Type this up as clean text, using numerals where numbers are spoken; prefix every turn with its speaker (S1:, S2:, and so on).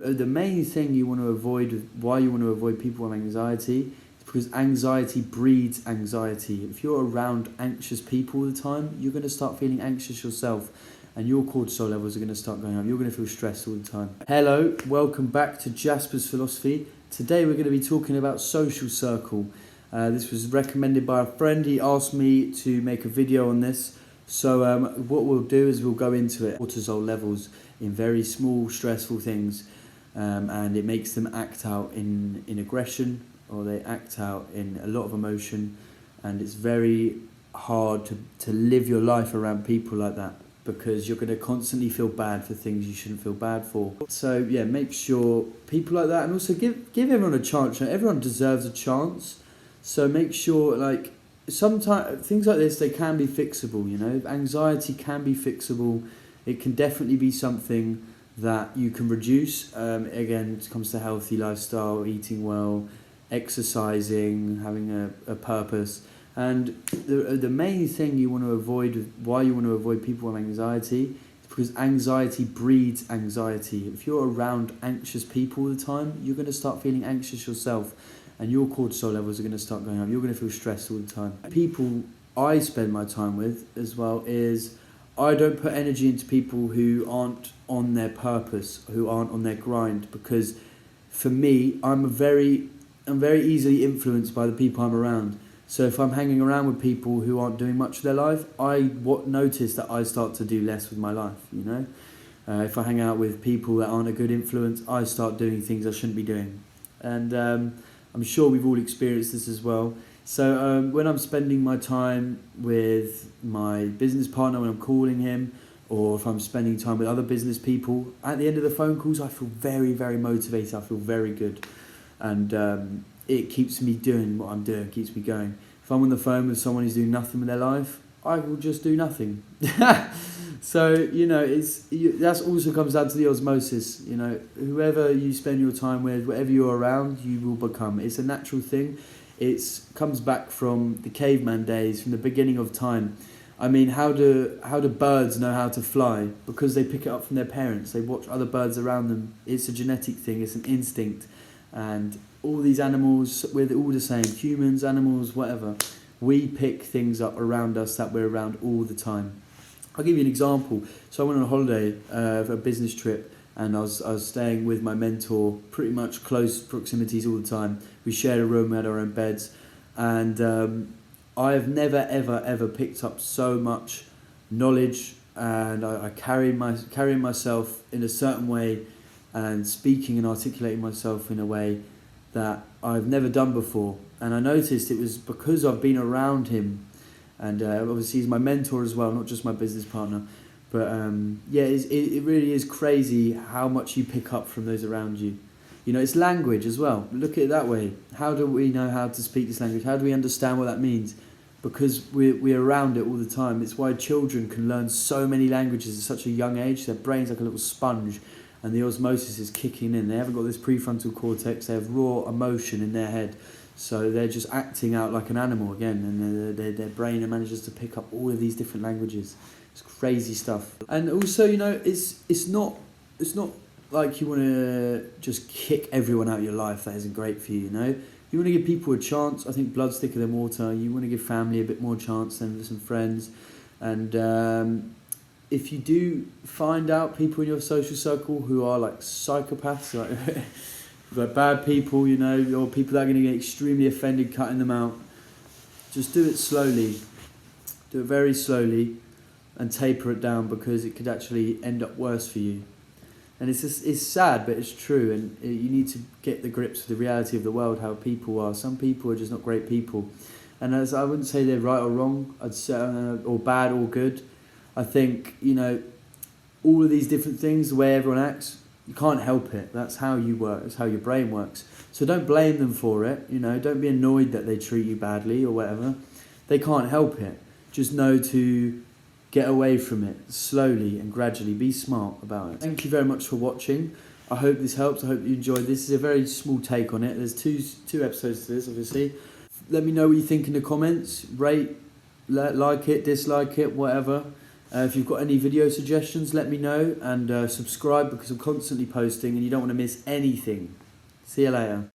S1: The main thing you want to avoid, why you want to avoid people with anxiety, is because anxiety breeds anxiety. If you're around anxious people all the time, you're going to start feeling anxious yourself, and your cortisol levels are going to start going up. You're going to feel stressed all the time. Hello, welcome back to Jasper's Philosophy. Today we're going to be talking about social circle. This was recommended by a friend. He asked me to make a video on this. So what we'll do is we'll go into it. Cortisol levels in very small, stressful things. And it makes them act out in aggression, or they act out in a lot of emotion, and it's very hard to live your life around people like that, because you're going to constantly feel bad for things you shouldn't feel bad for. So yeah, make sure people like that, and also give everyone a chance. Everyone deserves a chance, so make sure, like, sometimes things like this, they can be fixable. Anxiety can be fixable. It can definitely be something that you can reduce. Again, it comes to healthy lifestyle, eating well, exercising, having a purpose. And the main thing you want to avoid, why you want to avoid people with anxiety, is because anxiety breeds anxiety. If you're around anxious people all the time, you're going to start feeling anxious yourself, and your cortisol levels are going to start going up. You're going to feel stressed all the time. People I spend my time with as well is, I don't put energy into people who aren't on their purpose, who aren't on their grind, because for me, I'm very easily influenced by the people I'm around. So if I'm hanging around with people who aren't doing much of their life, I notice that I start to do less with my life, If I hang out with people that aren't a good influence, I start doing things I shouldn't be doing. And I'm sure we've all experienced this as well. So when I'm spending my time with my business partner, when I'm calling him, or if I'm spending time with other business people, at the end of the phone calls, I feel very, very motivated. I feel very good. And it keeps me doing what I'm doing, keeps me going. If I'm on the phone with someone who's doing nothing with their life, I will just do nothing. So, that also comes down to the osmosis. Whoever you spend your time with, whatever you're around, you will become. It's a natural thing. It comes back from the caveman days, from the beginning of time. I mean, how do birds know how to fly? Because they pick it up from their parents. They watch other birds around them. It's a genetic thing. It's an instinct. And all these animals, we're all the same. Humans, animals, whatever. We pick things up around us that we're around all the time. I'll give you an example. So I went on a holiday for a business trip, and I was staying with my mentor, pretty much close proximities all the time. We shared a room, we had our own beds, and I have never ever picked up so much knowledge, and I carrying myself in a certain way, and speaking and articulating myself in a way that I've never done before. And I noticed it was because I've been around him, and obviously he's my mentor as well, not just my business partner. But it really is crazy how much you pick up from those around you. It's language as well. Look at it that way. How do we know how to speak this language? How do we understand what that means? Because we're around it all the time. It's why children can learn so many languages at such a young age. Their brain's like a little sponge, and the osmosis is kicking in. They haven't got this prefrontal cortex. They have raw emotion in their head. So they're just acting out like an animal again, and their brain manages to pick up all of these different languages. It's crazy stuff. And also, it's not like you want to just kick everyone out of your life. That isn't great for you, You want to give people a chance. I think blood's thicker than water. You want to give family a bit more chance than some friends. And if you do find out people in your social circle who are like psychopaths, like bad people, or people that are going to get extremely offended, cutting them out, just do it slowly. Do it very slowly, and taper it down, because it could actually end up worse for you. And it's sad, but it's true, and you need to get the grips with the reality of the world, how people are. Some people are just not great people. And as I wouldn't say they're right or wrong, I'd say, or bad or good. I think, all of these different things, the way everyone acts, you can't help it. That's how you work. That's how your brain works. So don't blame them for it. Don't be annoyed that they treat you badly or whatever. They can't help it. Just know to get away from it slowly and gradually. Be smart about it. Thank you very much for watching. I hope this helps. I hope you enjoyed this. This is a very small take on it. There's two episodes to this, obviously. Let me know what you think in the comments. Rate, like it, dislike it, whatever. If you've got any video suggestions, let me know, and subscribe because I'm constantly posting and you don't want to miss anything. See you later.